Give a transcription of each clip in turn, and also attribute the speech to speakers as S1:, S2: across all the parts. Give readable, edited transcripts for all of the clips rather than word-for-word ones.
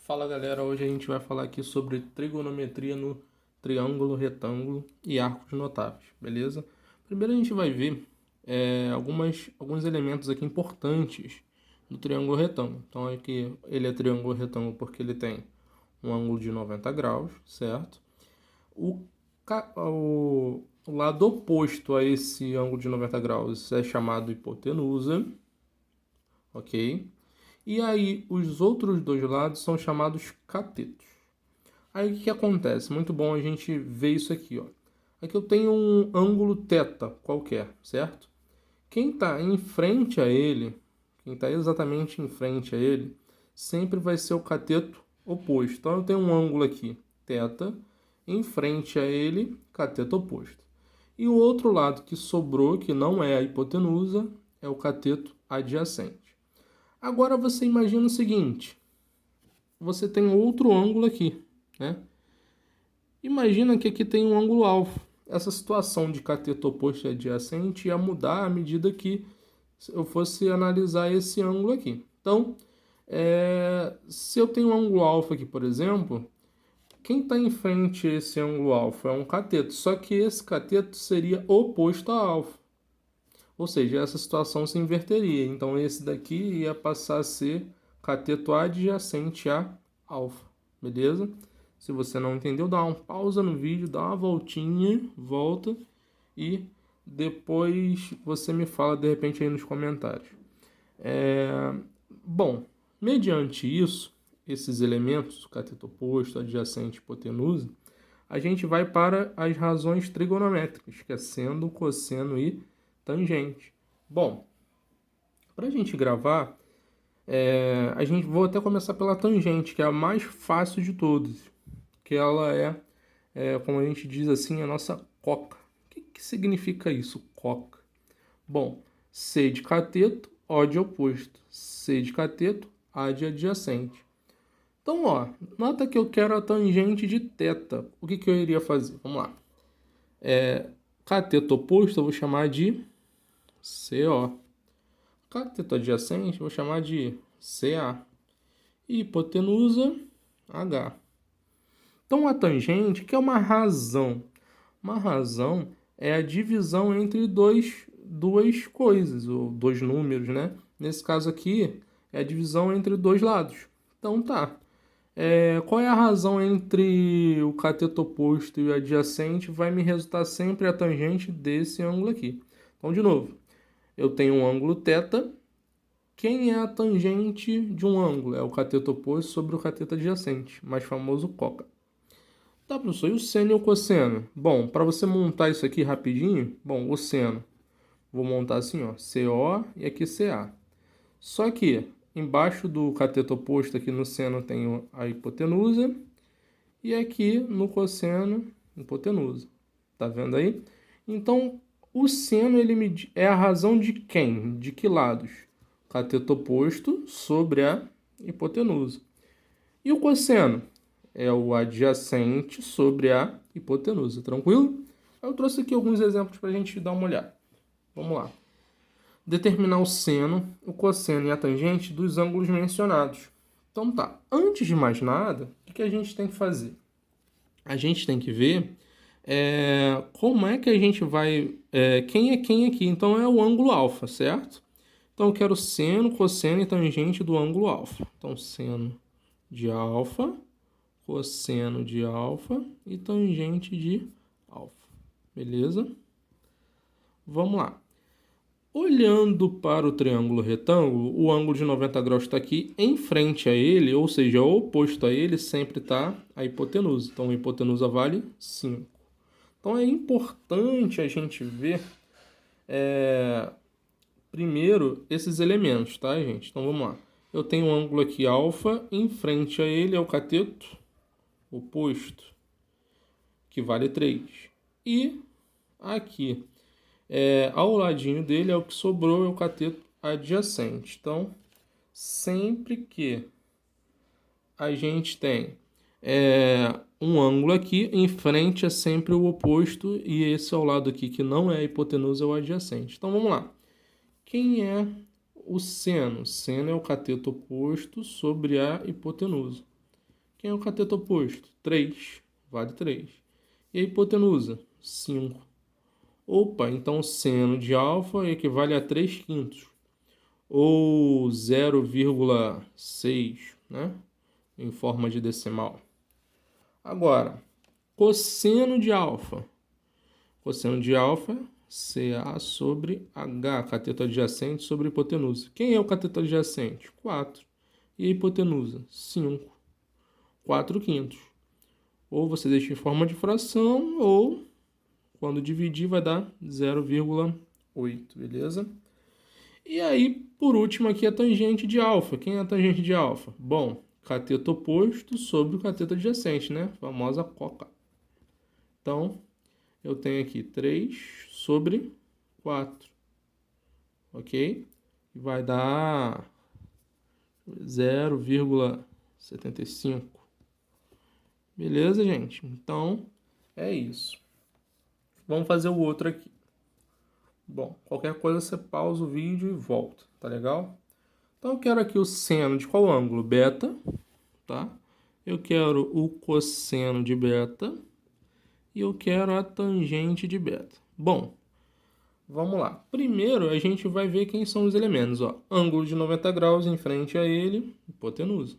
S1: Fala galera, hoje a gente vai falar aqui sobre trigonometria no triângulo, retângulo e arcos notáveis, beleza? Primeiro a gente vai ver alguns elementos aqui importantes do triângulo retângulo. Então aqui ele é triângulo retângulo porque ele tem um ângulo de 90 graus, certo? O lado oposto a esse ângulo de 90 graus é chamado hipotenusa, ok? E aí, os outros dois lados são chamados catetos. Aí, o que acontece? Muito bom a gente ver isso aqui, ó. Aqui eu tenho um ângulo θ qualquer, certo? Quem está em frente a ele, quem está exatamente em frente a ele, sempre vai ser o cateto oposto. Então, eu tenho um ângulo aqui, θ, em frente a ele, cateto oposto. E o outro lado que sobrou, que não é a hipotenusa, é o cateto adjacente. Agora você imagina o seguinte, você tem outro ângulo aqui, né? Imagina que aqui tem um ângulo alfa. Essa situação de cateto oposto e adjacente ia mudar à medida que eu fosse analisar esse ângulo aqui. Então, se eu tenho um ângulo alfa aqui, por exemplo, quem está em frente a esse ângulo alfa é um cateto, só que esse cateto seria oposto a alfa. Ou seja, essa situação se inverteria. Então, esse daqui ia passar a ser cateto adjacente a alfa. Beleza? Se você não entendeu, dá uma pausa no vídeo, dá uma voltinha, volta e depois você me fala de repente aí nos comentários. Bom, mediante isso, esses elementos, cateto oposto, adjacente e hipotenusa, a gente vai para as razões trigonométricas, que é seno, cosseno e tangente. Bom, para a gente gravar, vou até começar pela tangente, que é a mais fácil de todas, que ela como a gente diz assim, a nossa coca. O que significa isso, coca? Bom, C de cateto, O de oposto. C de cateto, A de adjacente. Então, ó, nota que eu quero a tangente de θ. O que eu iria fazer? Vamos lá. Cateto oposto eu vou chamar de CO. Cateto adjacente eu vou chamar de CA. E hipotenusa, H. Então, a tangente, que é uma razão. Uma razão é a divisão entre duas coisas, ou dois números, né? Nesse caso aqui, é a divisão entre dois lados. Então, tá. Qual é a razão entre o cateto oposto e o adjacente? Vai me resultar sempre a tangente desse ângulo aqui. Então, de novo, eu tenho um ângulo θ. Quem é a tangente de um ângulo? É o cateto oposto sobre o cateto adjacente, mais famoso coca. Tá, professor, e o seno e o cosseno? Bom, para você montar isso aqui rapidinho, bom, o seno, vou montar assim, ó, CO e aqui CA. Só que embaixo do cateto oposto aqui no seno tem a hipotenusa e aqui no cosseno, hipotenusa. Tá vendo aí? Então, o seno ele é a razão de quem? De que lados? Cateto oposto sobre a hipotenusa. E o cosseno? É o adjacente sobre a hipotenusa, tranquilo? Eu trouxe aqui alguns exemplos para a gente dar uma olhada. Vamos lá. Determinar o seno, o cosseno e a tangente dos ângulos mencionados. Então tá, antes de mais nada, o que a gente tem que fazer? A gente tem que ver como é que a gente vai... quem é quem aqui? Então é o ângulo alfa, certo? Então eu quero seno, cosseno e tangente do ângulo alfa. Então seno de alfa, cosseno de alfa e tangente de alfa. Beleza? Vamos lá. Olhando para o triângulo retângulo, o ângulo de 90 graus está aqui em frente a ele, ou seja, oposto a ele sempre está a hipotenusa. Então, a hipotenusa vale 5. Então, é importante a gente ver primeiro esses elementos, tá, gente? Então, vamos lá. Eu tenho um ângulo aqui alfa, em frente a ele é o cateto oposto, que vale 3. E aqui, ao ladinho dele, é o que sobrou, é o cateto adjacente. Então, sempre que a gente tem um ângulo aqui, em frente é sempre o oposto, e esse ao lado aqui, que não é a hipotenusa, é o adjacente. Então, vamos lá. Quem é o seno? Seno é o cateto oposto sobre a hipotenusa. Quem é o cateto oposto? 3, vale 3. E a hipotenusa? 5. Opa, então seno de alfa equivale a 3 quintos, ou 0,6, né? Em forma de decimal. Agora, cosseno de alfa. Cosseno de alfa, CA sobre H, cateto adjacente sobre hipotenusa. Quem é o cateto adjacente? 4. E a hipotenusa? 5. 4 quintos. Ou você deixa em forma de fração, ou quando dividir vai dar 0,8, beleza? E aí, por último aqui, a tangente de alfa. Quem é a tangente de alfa? Bom, cateto oposto sobre o cateto adjacente, né? A famosa coca. Então, eu tenho aqui 3 sobre 4, ok? Vai dar 0,75. Beleza, gente? Então, é isso. Vamos fazer o outro aqui. Bom, qualquer coisa você pausa o vídeo e volta, tá legal? Então eu quero aqui o seno de qual ângulo? Beta, tá? Eu quero o cosseno de beta e eu quero a tangente de beta. Bom, vamos lá. Primeiro a gente vai ver quem são os elementos, ó. Ângulo de 90 graus em frente a ele, hipotenusa.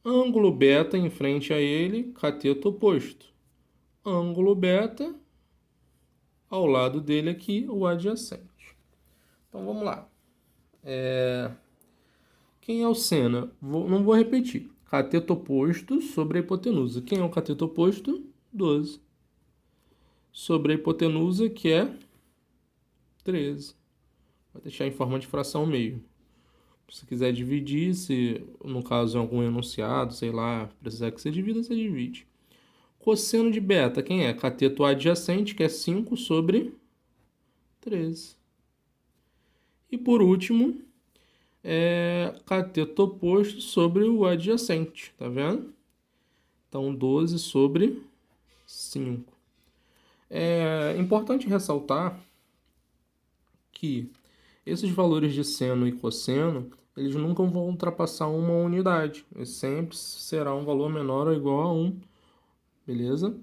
S1: Ângulo beta em frente a ele, cateto oposto. Ângulo beta ao lado dele aqui, o adjacente. Então vamos lá. Quem é o seno? Não vou repetir. Cateto oposto sobre a hipotenusa. Quem é o cateto oposto? 12. Sobre a hipotenusa, que é 13. Vou deixar em forma de fração meio. Se quiser dividir, se no caso em algum enunciado, sei lá, precisar que você divida, você divide. Cosseno de beta, quem é? Cateto adjacente, que é 5 sobre 13. E por último, cateto oposto sobre o adjacente, tá vendo? Então, 12 sobre 5. É importante ressaltar que esses valores de seno e cosseno, eles nunca vão ultrapassar uma unidade. Ele sempre será um valor menor ou igual a 1, beleza?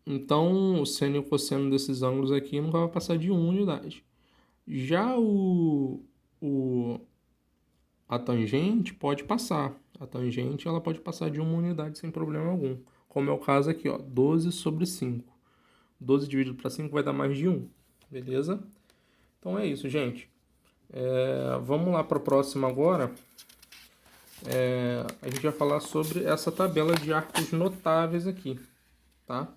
S1: Então, o seno e o cosseno desses ângulos aqui nunca vai passar de 1 unidade. Já a tangente pode passar. A tangente ela pode passar de 1 unidade sem problema algum. Como é o caso aqui, ó, 12 sobre 5. 12 dividido para 5 vai dar mais de 1. Beleza? Então é isso, gente. Vamos lá para a próxima agora. A gente vai falar sobre essa tabela de arcos notáveis aqui. Tá?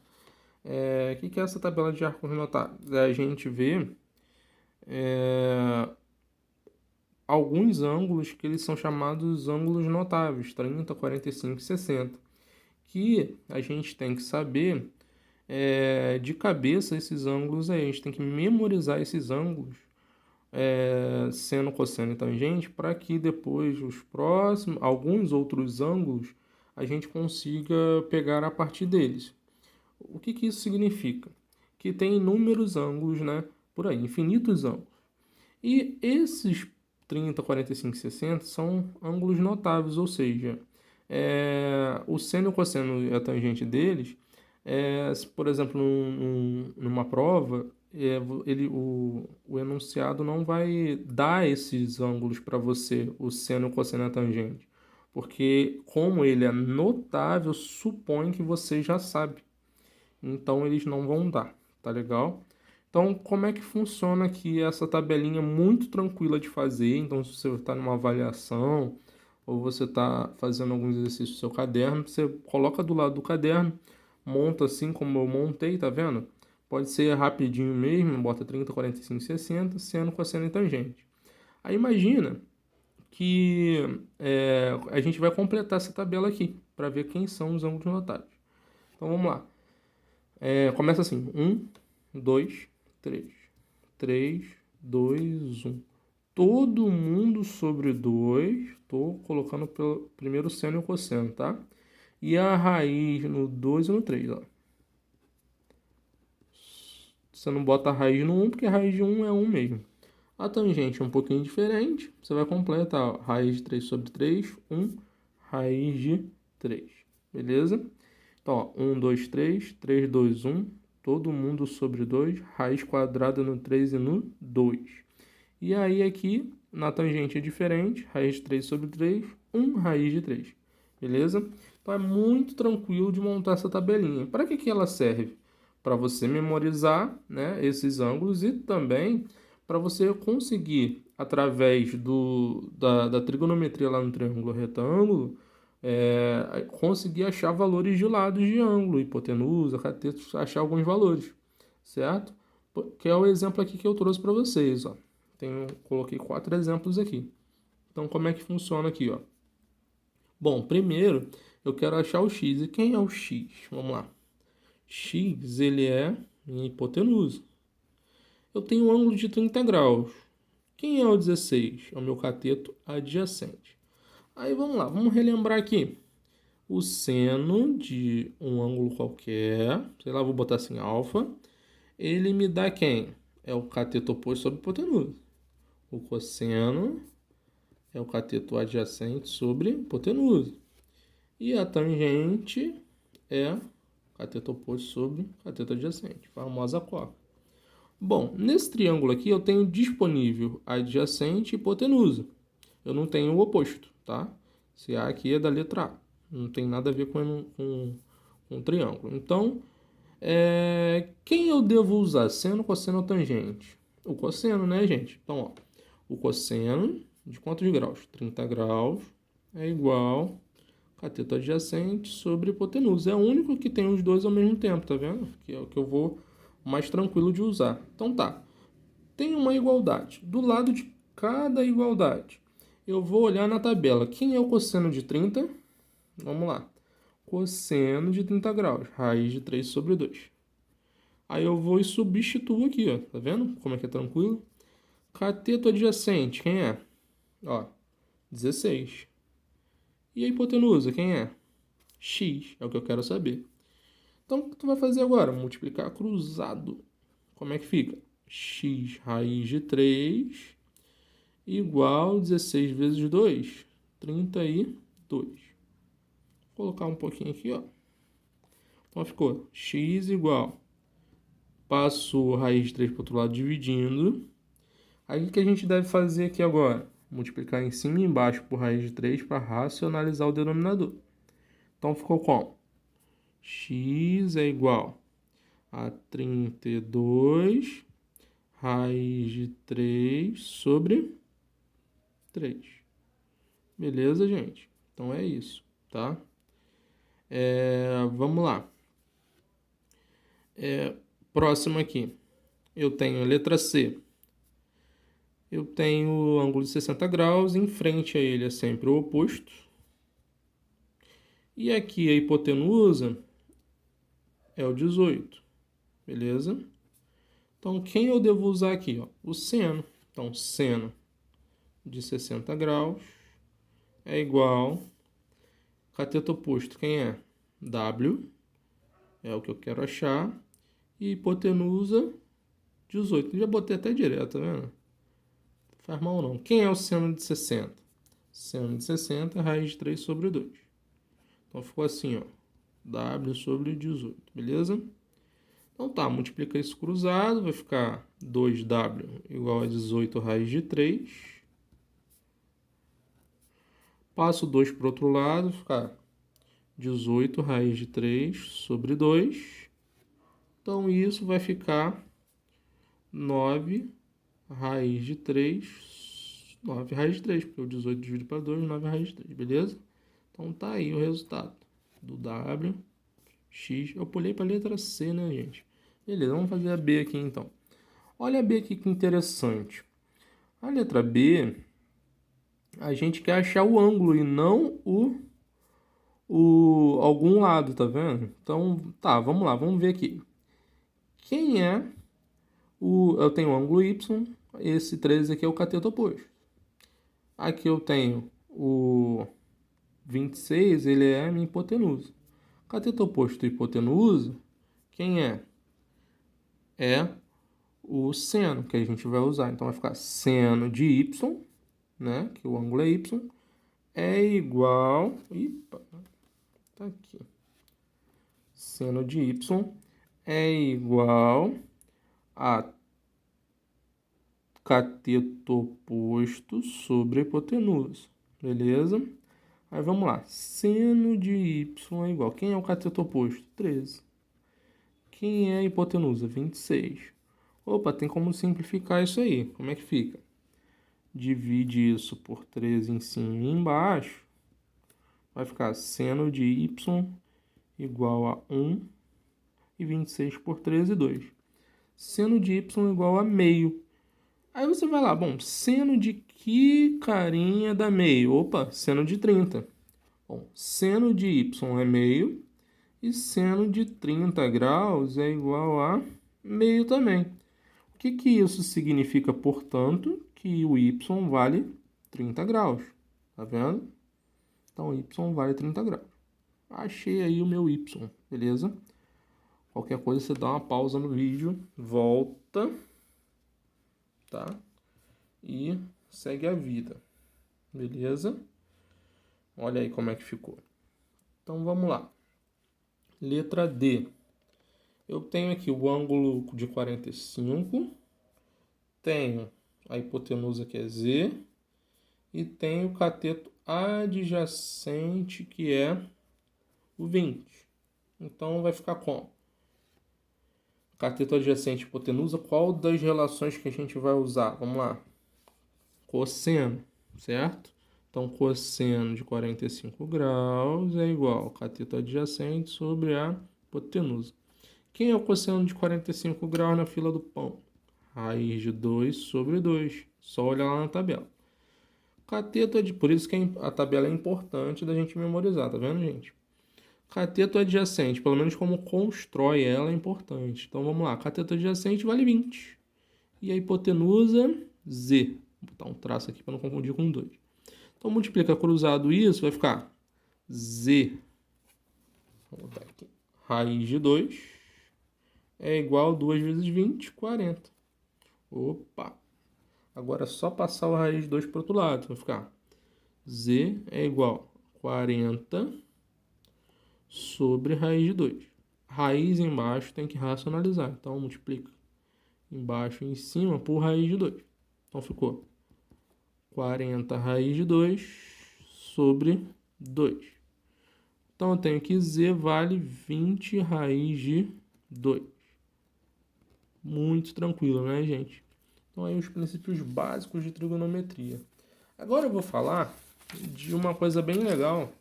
S1: O que é essa tabela de arcos notáveis? A gente vê alguns ângulos que eles são chamados ângulos notáveis, 30, 45 e 60, que a gente tem que saber de cabeça esses ângulos aí, a gente tem que memorizar esses ângulos, seno, cosseno e tangente, para que depois os próximos, alguns outros ângulos, a gente consiga pegar a partir deles. O que isso significa? Que tem inúmeros ângulos, né, por aí, infinitos ângulos. E esses 30, 45 e 60 são ângulos notáveis, ou seja, o seno, o cosseno e a tangente deles, por exemplo, numa prova, o enunciado não vai dar esses ângulos para você, o seno, o cosseno e a tangente, porque como ele é notável, supõe que você já sabe, então eles não vão dar, tá legal? Então, como é que funciona aqui essa tabelinha muito tranquila de fazer? Então, se você está numa avaliação ou você está fazendo alguns exercícios no seu caderno, você coloca do lado do caderno, monta assim como eu montei, tá vendo? Pode ser rapidinho mesmo, bota 30, 45, 60, seno, cosseno e tangente. Aí imagina que a gente vai completar essa tabela aqui, para ver quem são os ângulos notáveis. Então, vamos lá. Começa assim, 1, 2, 3. 3, 2, 1. Todo mundo sobre 2. Estou colocando pelo primeiro seno e o cosseno, tá? E a raiz no 2 e no 3, ó. Você não bota a raiz no 1, porque a raiz de 1 é 1 mesmo. A tangente é um pouquinho diferente. Você vai completar, ó, raiz de 3 sobre 3, 1. raiz de 3. Beleza? Então, ó, 1, 2, 3, 3, 2, 1, todo mundo sobre 2, raiz quadrada no 3 e no 2. E aí aqui, na tangente é diferente, raiz de 3 sobre 3, 1 raiz de 3. Beleza? Então é muito tranquilo de montar essa tabelinha. Para que ela serve? Para você memorizar, né, esses ângulos e também para você conseguir, através da trigonometria lá no triângulo retângulo, conseguir achar valores de lados de ângulo, hipotenusa, cateto, achar alguns valores, certo? Que é o exemplo aqui que eu trouxe para vocês, ó. Coloquei 4 exemplos aqui. Então, como é que funciona aqui, ó? Bom, primeiro eu quero achar o x. E quem é o x? Vamos lá. X, ele é em hipotenusa. Eu tenho um ângulo de 30 graus. Quem é o 16? É o meu cateto adjacente. Aí vamos lá, vamos relembrar aqui. O seno de um ângulo qualquer, sei lá, vou botar assim, alfa, ele me dá quem? É o cateto oposto sobre hipotenusa. O cosseno é o cateto adjacente sobre hipotenusa. E a tangente é cateto oposto sobre cateto adjacente, famosa coca. Bom, nesse triângulo aqui eu tenho disponível adjacente e hipotenusa. Eu não tenho o oposto, tá? Se A aqui é da letra A. Não tem nada a ver com um triângulo. Então, quem eu devo usar? Seno, cosseno ou tangente? O cosseno, né, gente? Então, ó, o cosseno de quantos graus? 30 graus é igual cateto adjacente sobre hipotenusa. É o único que tem os dois ao mesmo tempo, tá vendo? Que é o que eu vou mais tranquilo de usar. Então tá, tem uma igualdade. Do lado de cada igualdade, eu vou olhar na tabela. Quem é o cosseno de 30? Vamos lá. Cosseno de 30 graus, raiz de 3 sobre 2. Aí eu vou e substituo aqui, ó. Tá vendo como é que é tranquilo? Cateto adjacente, quem é? Ó, 16. E a hipotenusa, quem é? X, é o que eu quero saber. Então, o que tu vai fazer agora? Multiplicar cruzado. Como é que fica? X raiz de 3 igual 16 vezes 2, 32. Vou colocar um pouquinho aqui, ó. Então, ficou x igual. Passou raiz de 3 para o outro lado dividindo. Aí, o que a gente deve fazer aqui agora? Multiplicar em cima e embaixo por raiz de 3 para racionalizar o denominador. Então, ficou como? X é igual a 32 raiz de 3 sobre 3. Beleza, gente? Então é isso, tá? Vamos lá. Próximo aqui. Eu tenho a letra C. Eu tenho o ângulo de 60 graus. Em frente a ele é sempre o oposto. E aqui a hipotenusa é o 18. Beleza? Então, quem eu devo usar aqui? Ó? O seno. Então, seno de 60 graus é igual... Cateto oposto, quem é? W. É o que eu quero achar. E hipotenusa, 18. Já botei até direto, tá vendo? Não faz mal não. Quem é o seno de 60? Seno de 60 é raiz de 3 sobre 2. Então ficou assim, ó. W sobre 18, beleza? Então tá, multiplica isso cruzado, vai ficar 2W igual a 18 raiz de 3. Passo 2 para o outro lado, ficar 18 raiz de 3 sobre 2. Então isso vai ficar 9 raiz de 3. 9 raiz de 3, porque o 18 dividido para 2, 9 raiz de 3, beleza? Então tá aí o resultado do W, X. Eu pulei para a letra C, né, gente? Beleza, vamos fazer a B aqui então. Olha a B aqui que interessante. A letra B, a gente quer achar o ângulo e não algum lado, tá vendo? Então, tá, vamos lá, vamos ver aqui. Quem é eu tenho o ângulo Y, esse 13 aqui é o cateto oposto. Aqui eu tenho o 26, ele é a minha hipotenusa. Cateto oposto e hipotenusa, quem é? É o seno, que a gente vai usar. Então vai ficar seno de Y, né, que o ângulo é Y, é igual... Epa, tá aqui. Seno de y é igual a cateto oposto sobre a hipotenusa. Beleza? Aí vamos lá. Seno de y é igual. Quem é o cateto oposto? 13. Quem é a hipotenusa? 26. Opa, tem como simplificar isso aí. Como é que fica? Divide isso por 13 em cima e embaixo. Vai ficar seno de y igual a 1 e 26 por 13, 2. Seno de y igual a meio. Aí você vai lá, bom, seno de que carinha dá meio? Opa, seno de 30. Bom, seno de y é meio e seno de 30 graus é igual a meio também. O que que isso significa, portanto? Que o y vale 30 graus. Tá vendo? Então, y vale 30 graus. Achei aí o meu y, beleza? Qualquer coisa, você dá uma pausa no vídeo, volta, tá? E segue a vida, beleza? Olha aí como é que ficou. Então, vamos lá. Letra D. Eu tenho aqui o ângulo de 45, tenho a hipotenusa que é Z, e tenho o cateto adjacente que é o 20. Então, vai ficar como? Cateto adjacente e hipotenusa, qual das relações que a gente vai usar? Vamos lá. Cosseno, certo? Então, cosseno de 45 graus é igual ao cateto adjacente sobre a hipotenusa. Quem é o cosseno de 45 graus na fila do pão? Raiz de 2 sobre 2. Só olhar lá na tabela. Cateto é por isso que a tabela é importante da gente memorizar, tá vendo, gente? Cateto adjacente, pelo menos como constrói ela, é importante. Então, vamos lá. Cateto adjacente vale 20. E a hipotenusa, Z. Vou botar um traço aqui para não confundir com 2. Então, multiplica cruzado isso, vai ficar Z. Vou botar aqui. Raiz de 2 é igual a 2 vezes 20, 40. Opa! Agora é só passar o raiz de 2 para o outro lado. Vai ficar Z é igual a 40 sobre raiz de 2. Raiz embaixo tem que racionalizar. Então, multiplica embaixo e em cima por raiz de 2. Então, ficou 40 raiz de 2 sobre 2. Então, eu tenho que Z vale 20 raiz de 2. Muito tranquilo, né, gente? Então, aí os princípios básicos de trigonometria. Agora eu vou falar de uma coisa bem legal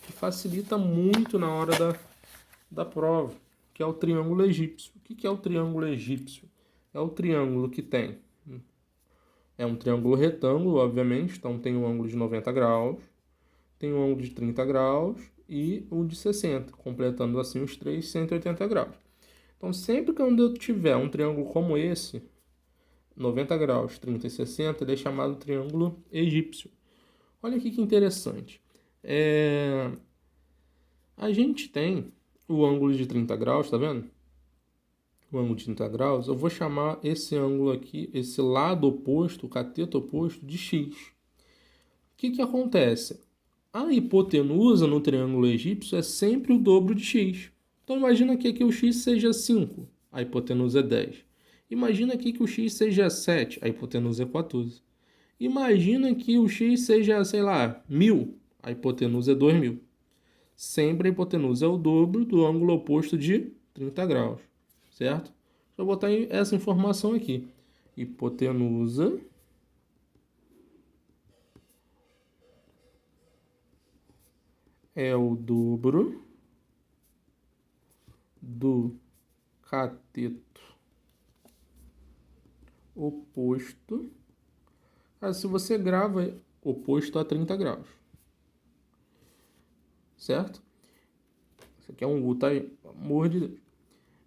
S1: que facilita muito na hora da prova, que é o triângulo egípcio. O que é o triângulo egípcio? É o triângulo que tem... É um triângulo retângulo, obviamente, então tem um ângulo de 90 graus, tem um ângulo de 30 graus e o de 60, completando assim os três 180 graus. Então, sempre que eu tiver um triângulo como esse, 90 graus, 30 e 60, ele é chamado triângulo egípcio. Olha aqui que interessante. A gente tem o ângulo de 30 graus, tá vendo? O ângulo de 30 graus, eu vou chamar esse ângulo aqui, esse lado oposto, o cateto oposto, de x. O que acontece? A hipotenusa no triângulo egípcio é sempre o dobro de x. Então, imagina que aqui o x seja 5, a hipotenusa é 10. Imagina aqui que o x seja 7, a hipotenusa é 14. Imagina que o x seja, sei lá, 1000, a hipotenusa é 2000. Sempre a hipotenusa é o dobro do ângulo oposto de 30 graus, certo? Vou botar essa informação aqui. Hipotenusa é o dobro do cateto oposto. Se você grava oposto a 30 graus. Certo? Isso aqui é um U, tá aí? Pelo amor de Deus.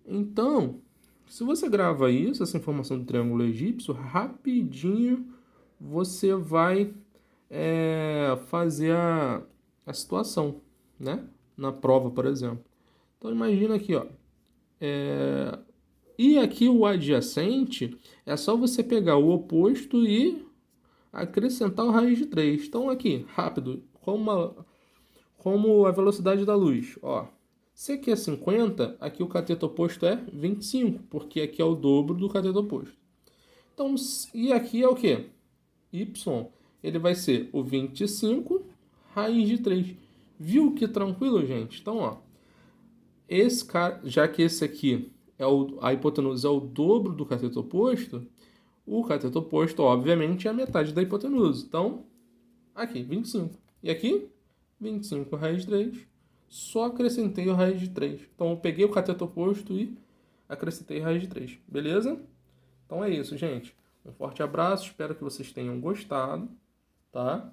S1: Então, se você grava isso, essa informação do triângulo egípcio, rapidinho você vai fazer a situação, né? Na prova, por exemplo. Então, imagina aqui, ó. E aqui o adjacente é só você pegar o oposto e acrescentar o raiz de 3. Então, aqui, rápido, como a velocidade da luz. Ó, se aqui é 50, aqui o cateto oposto é 25, porque aqui é o dobro do cateto oposto. Então, e aqui é o quê? Y. Ele vai ser o 25 raiz de 3. Viu que tranquilo, gente? Então, ó, já que esse aqui a hipotenusa é o dobro do cateto oposto, o cateto oposto, obviamente, é a metade da hipotenusa. Então, aqui, 25. E aqui, 25 raiz de 3. Só acrescentei a raiz de 3. Então, eu peguei o cateto oposto e acrescentei a raiz de 3. Beleza? Então é isso, gente. Um forte abraço. Espero que vocês tenham gostado, tá?